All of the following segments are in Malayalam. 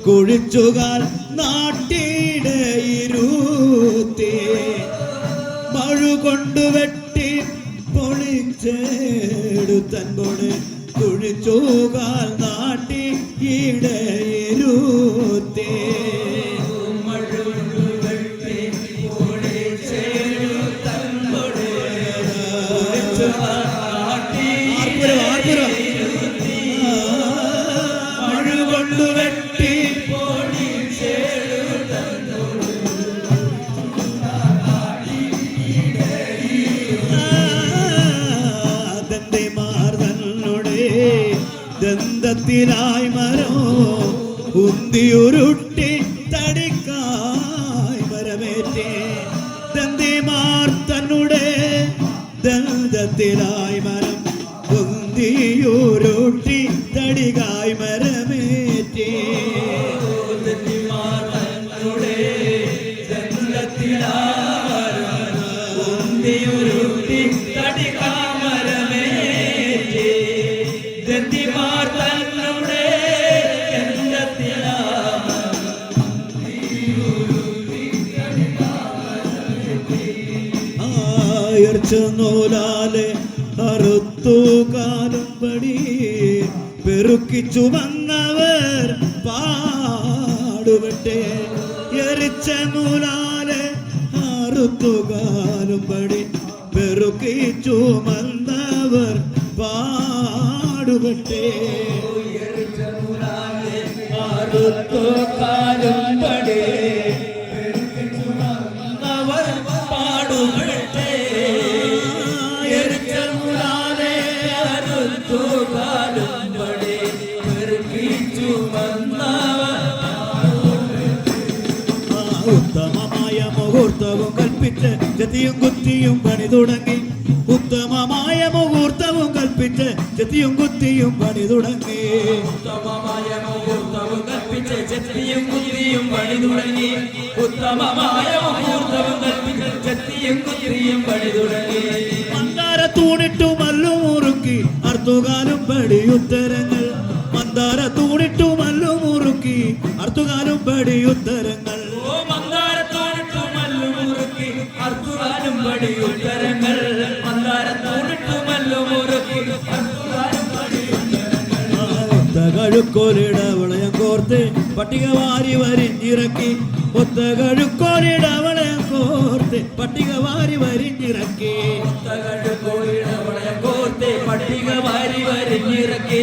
കുഴിച്ചുകാൽ നാട്ടിടയിരുത്തി മഴുകൊണ്ടു വെട്ടി പൊളിച്ചെടുത്തൻപോട് കുഴിച്ചുകാൽ നാട്ടിടയിരുത്തി ദന്തത്തിലായി മരോ ഉന്തിയുരുട്ടി തടിക്കായി മരമേറ്റേ ദന്തിമാർ തന്നുടെ ദന്തത്തിലായി മരം ഉന്തിയുരുട്ടി തടികായി മരമേറ്റേ ദന്തിമാർ തന്നുടെ ദന്തത്തിലായി ഉന്തിയുരുട്ടി തടികായി മരമേറ്റേ ദന്തിമാർ തന്നുടെ ആയർച്ചനൂലാലെ അറുത്തു കാലും പടി പെറുക്കി ചുമന്നവർ പാടുപെട്ടേ എരിച്ച നൂലാലെ അറുത്തു കാലും പടി പെറുക്കി ചുമന്നവർ പാടുപെട്ടേ കാലും പടേ അവർ പാടുപെട്ടേ കാലും പടേ ഉത്തമമായ മുഹൂർത്തവും കൽപ്പിച്ച് ജതിയും കുത്തിയും പണി തുടങ്ങി ഉത്തമമായ മുഹൂർത്തവും കൽപ്പിച്ച് ജതിയും കുത്തിയും പണി തുടങ്ങി ഉത്തമമായ മുഹൂർത്തവും കൽപ്പിച്ച് ജതിയും കുത്തിയും പണി തുടങ്ങി ഉത്തമമായ മുഹൂർത്തവും കൽപ്പിച്ച് ജതിയും കുത്തിയും പണി തുടങ്ങി മന്ദാര തൂണിട്ടു മല്ലു മുറുക്കി അർത്തുകാലും പടിയുത്തരങ്ങൾ മന്ദാര തൂണിട്ടു മല്ലു മുറുക്കി അർത്തുകാലും പടിയുത്തരങ്ങൾ മന്ദാര തൂണിട്ടു മല്ലു മുറുക്കി അർത്തുകാലും പടിയുത്തരങ്ങൾ കഴുക്കോലിടവളയം കോർത്ത് പട്ടിക വാരി വരിഞ്ഞിറക്കി ഒത്ത കഴുക്കോലിടവളയം കോർത്ത് പട്ടിക വാരി വരിഞ്ഞിറക്കി ഒത്ത കഴുക്കോലിടവളയം കോർത്ത് പട്ടിക വാരി വരിഞ്ഞിറക്കി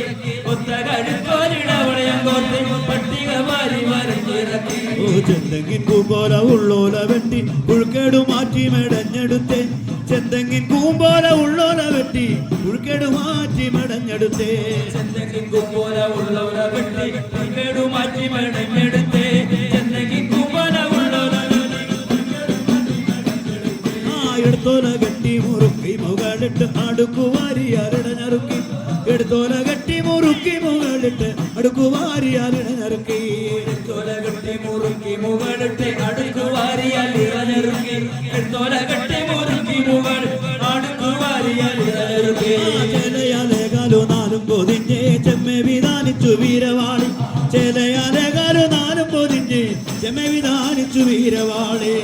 ഒത്ത കഴുക്കോലിടവളയം കോർത്ത് പട്ടിക വാരി വരിഞ്ഞിറക്കി ഓ ചെന്തെങ്ങിൻ കൂമ്പോല ഉള്ളോല വെട്ടി ഉൾക്കേടു മാറ്റി മെടഞ്ഞെടുത്തേ ചെന്തെങ്ങിൻ കൂമ്പോല ഉള്ളോല വെട്ടി ഉൾക്കേടു മാറ്റി മെടഞ്ഞെടുത്തേ ചെന്തെങ്ങിൻ കൂമ്പോല ഉള്ളോല വെട്ടി ഉൾക്കേടു മാറ്റി മെടഞ്ഞെടുത്തേ ചെന്തെങ്ങിൻ കൂമ്പോല ഉള്ളോല എടുത്തോല കെട്ടി മുറുക്കി മുകളിട്ട് അടുക്കുവാരി അരടഞ്ഞറുക്കി എടുത്തോല കെട്ടി മുറുക്കി മുകളിട്ട് അടുക്കുവാരി അരടഞ്ഞറുക്കി എടുത്തോല കെട്ടി മുറുക്കി മുകളിട്ട് അടുക്കുവാരി അരടഞ്ഞറുക്കി എടുത്തോല കെട്ടി മുറുക്കി മുകൾ അടുക്കുവാരി അരടഞ്ഞറുക്കി ചേലയാലെ കാലു നാലും പൊതിഞ്ഞ് ചെമ്മെ വിധാനിച്ചു വീരവാളി ചേലയാലെ കാലു നാലും പൊതിഞ്ഞ് ചെമ്മെ വിധാനിച്ചു വീരവാളി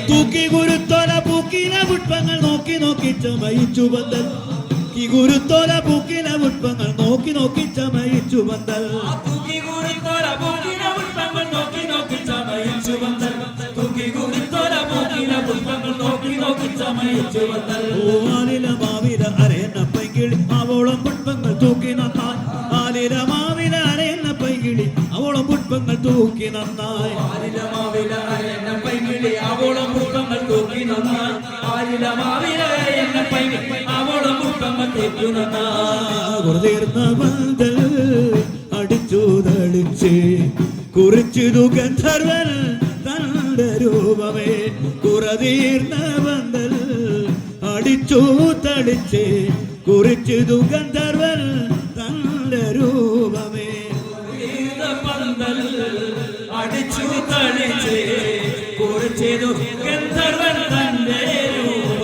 തൂക്കി ഗുരുത്തോല പൂക്കിന പുഷ്പങ്ങൾ നോക്കി നോക്കി ചമയിച്ചു ബന്ധൽ ഈ ഗുരുത്തോല പൂക്കിന പുഷ്പങ്ങൾ നോക്കി നോക്കി ചമയിച്ചു ബന്ധൽ തൂക്കി ഗുരുത്തോല പൂക്കിന പുഷ്പങ്ങൾ നോക്കി നോക്കി ചമയിച്ചു ബന്ധൽ തൂക്കി ഗുരുത്തോല പൂക്കിന പുഷ്പങ്ങൾ നോക്കി നോക്കി ചമയിച്ചു ബന്ധൽ ആലില മാവില അരയന്ന പൈകിളി അവോളം പുഷ്പങ്ങൾ തൂക്കി നന്നായി ആലില മാവില അരയന്ന പൈകിളി അവോളം പുഷ്പങ്ങൾ തൂക്കി നന്നായി ആലില മാവില അരയന്ന പൈകിളി അവോളം പുഷ്പങ്ങൾ തൂക്കി നന്നായി ആലില മാവില അരയന്ന പൈകിളി അവോളം പുഷ്പങ്ങൾ തൂക്കി നന്നായി കുറുതീർന്ന ബന്ധൽ അടിച്ചു തളിച്ച് കുറിച്ചിതു ഗന്ധർവൻ തന്റെ രൂപമേ കുറതീർന്ന ബന്ധൽ അടിച്ചു തളിച്ച് കുറിച്ചിതു ഗന്ധർവൻ തന്റെ രൂപമേ പന്തൽ അടിച്ചു തളിച്ച് കുറിച്ചിതു ഗന്ധർവൻ തന്റെ രൂപമേ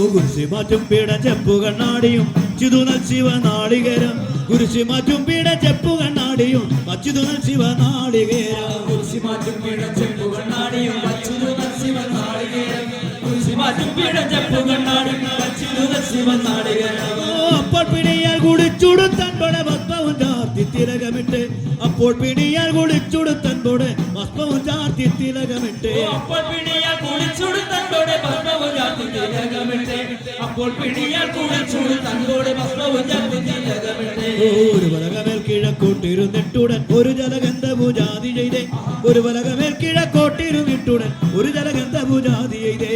കുരിശി മാറ്റും പീഡ ചെപ്പു കണ്ണാടിയും ചിതുനൽ ശിവ നാളികേരം കുരിശി മാറ്റും പീഡ ചെപ്പു കണ്ണാടിയും അച്യുതനൽ ശിവ നാളികേരം കുരിശി മാറ്റും പീഡ ചെപ്പു കണ്ണാടിയും അച്യുതനൽ ശിവ നാളികേരം കുരിശി മാറ്റും പീഡ ചെപ്പു കണ്ണാടിയും അച്യുതനൽ ശിവ നാളികേരം അപ്പോൾ പിടിയാൽ കുടിച്ചുടുത്തൻപോടെ ഭസ്മവും ചാർത്തി തിലകമിട്ട് അപ്പോൾ പിടിയാൽ കുടിച്ചുടുത്തൻപോടെ ഭസ്മവും ചാർത്തി തിലകമിട്ട് അപ്പോൾ പിടിയാൽ കുടിച്ചുടുത്തൻപോടെ ഭസ്മവും ചാർത്തി തിലകമിട്ട് അപ്പോൾ പിടിയാൽ കുടിച്ചുടുത്തൻപോടെ ഭസ്മവും ചാർത്തി തിലകമിട്ട് ഒരു വലകമേൽ കിഴക്കോട്ടിരുന്നിട്ടുടൻ ഒരു ജലഗന്ധ പൂജാതി ചെയ്തേ ഒരു വലകമേൽ കിഴക്കോട്ടിരുന്നിട്ടുടൻ ഒരു ജലഗന്ധ പൂജാതി ചെയ്തേ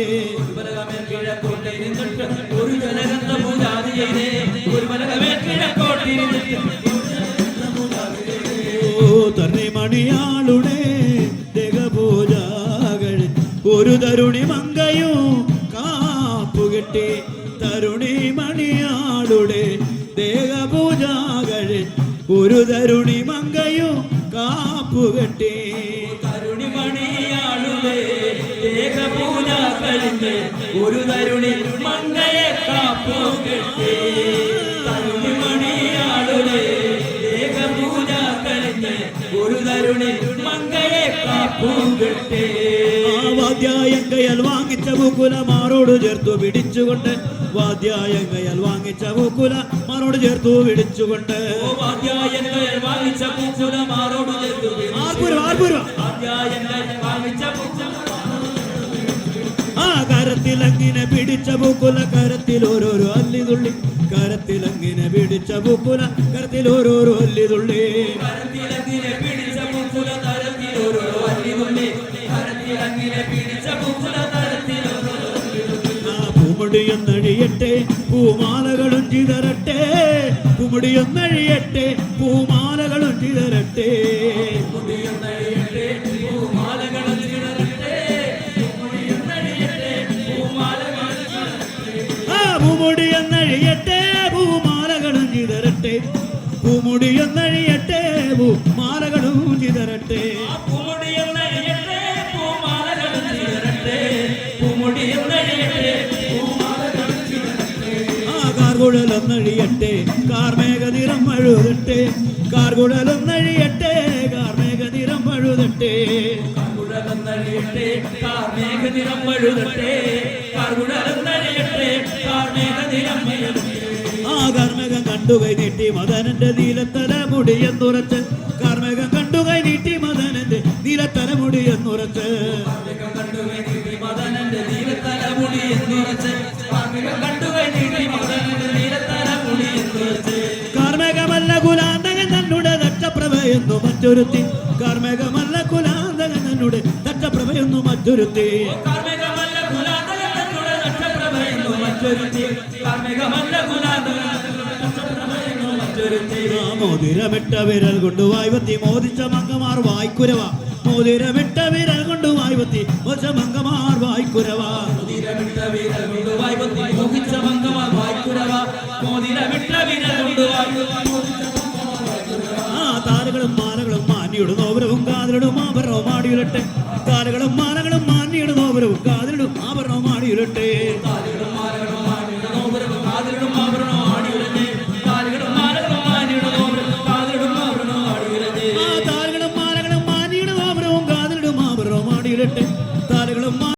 ഒരു ജലഗന്ധ പൂജാതി ചെയ്തേ ഒരു വലകമേൽ കിഴക്കോട്ടിരുന്നിട്ട് തരുണിമണിയാളുടെ ദേഹപൂജ കഴിഞ്ഞ് ഒരു തരുണി മങ്കയും കാപ്പുകെട്ടി തരുണിമണിയാളുടെ ദേഹപൂജ കഴിഞ്ഞ് ഒരു തരുണി മങ്കയും കാപ്പുകെട്ടി തരുണിമണിയാളുടെ ദേഹപൂജ കഴിഞ്ഞ് ഒരു തരുണി മങ്കയെ കാപ്പുകെട്ടി തരുണിമണിയാളുടെ ദേഹപൂജ കഴിഞ്ഞ് ഒരു തരുണി മങ്കയെ കാപ്പുകെട്ടി വാദ്യായങ്കയാൽ വാങ്ങിച്ച പൂക്കുല മാറോട് ചേർത്തു പിടിച്ചുകൊണ്ട് വാദ്യായങ്കയാൽ വാങ്ങിച്ച പൂക്കുല മാറോട് ചേർത്തു പിടിച്ചുകൊണ്ട് വാദ്യായങ്കയാൽ വാങ്ങിച്ച പൂക്കുല മാറോട് ചേർത്തു കരത്തിലങ്ങിനെ പിടിച്ച പൂക്കുല കരത്തിൽ ഓരോരോ അല്ലിതുള്ളി കരത്തിലങ്ങിനെ പിടിച്ച പൂക്കുല കരത്തിൽ ഓരോരോ അല്ലിതുള്ളി കരത്തിലങ്ങിനെ പിടിച്ച പൂക്കുല കരത്തിൽ ഓരോരോ അല്ലിതുള്ളി കരത്തിലങ്ങിനെ പിടിച്ച പൂക്കുല കരത്തിൽ പൂമുടിയൊന്നഴിയട്ടെ പൂമാലകളും ചിതറട്ടെ പൂമുടിയൊന്നഴിയട്ടെ പൂമാലകളും ചിതറട്ടെ പൂമുടിയൊന്നഴിയട്ടെ പൂമാലകളും ചിതറട്ടെ പൂമുടിയൊന്നഴിയട്ടെ പൂമാലകളും ചിതറട്ടെ പൂമുടിയൊന്നഴിയട്ടെ പൂമാലകളും ചിതറട്ടെ പൂമുടിയൊന്നഴിയട്ടെ പൂമാലകളും ചിതറട്ടെ കാർകുഴലൊന്നഴിയട്ടെ കാർമേഘ നിറം മഴുതട്ടെ കാർകുഴലൊന്നഴിയട്ടെ കാർമേഘ നിറം മഴുതട്ടെ കാർകുഴലൊന്നഴിയട്ടെ കാർമേഘ നിറം മഴുതട്ടെ കാർകുഴലൊന്നഴിയട്ടെ കാർമേഘ നിറം മഴുതട്ടെ കാർമേഘം കണ്ടുകൈ നീട്ടി മദനന്റെ നീലത്തല മുടിയെന്നുറച്ച് കാർമേഘം കണ്ടുകൈ നീട്ടി മദനന്റെ നീലത്തല മുടിയെന്നുറച്ച് മദനന്റെ നീലത്തല മുടിയെന്നുറച്ച് കണ്ടുകൈ നീട്ടി മദനന്റെ നീലത്തല മുടിയെന്നുറച്ച് കാർമേഘമല്ല കുലാന്തകൻ തന്നുടെ ദക്ഷപ്രഭയെന്നു മറ്റൊരുത്തി കാർമേഘമല്ല കുലാന്തകൻ തന്നുടെ ദക്ഷപ്രഭയെന്നു മറ്റൊരുത്തി കാർമേഘമല്ല കുലാന്തകൻ തന്നുടെ ദക്ഷപ്രഭയെന്നു മറ്റൊരുത്തി കാർമേഘമല്ല കുലാന്തകൻ ദക്ഷപ്രഭയെന്നു മറ്റൊരുത്തി മോതിരമിട്ട വിരൽ കൊണ്ട് വായ്പത്തി മോദിച്ച മങ്കമാർ വായ്ക്കുരവ മോതിരമിട്ട വിരൽ കൊണ്ട് വായ്പത്തി മോദിച്ച മങ്കമാർ വായ്ക്കുരവ മോതിരമിട്ട വിരൽ കൊണ്ട് വായ്പത്തി മോദിച്ച മങ്കമാർ വായ്ക്കുരവ മോതിരമിട്ട വിരൽ കൊണ്ട് താരകളും മാലകളും മാനിയുടെ നോവരവും കാതലും ആഭരണവും ആടിയിലട്ടെ താരകളും മാലകളും മാനിയുടെ നോവരവും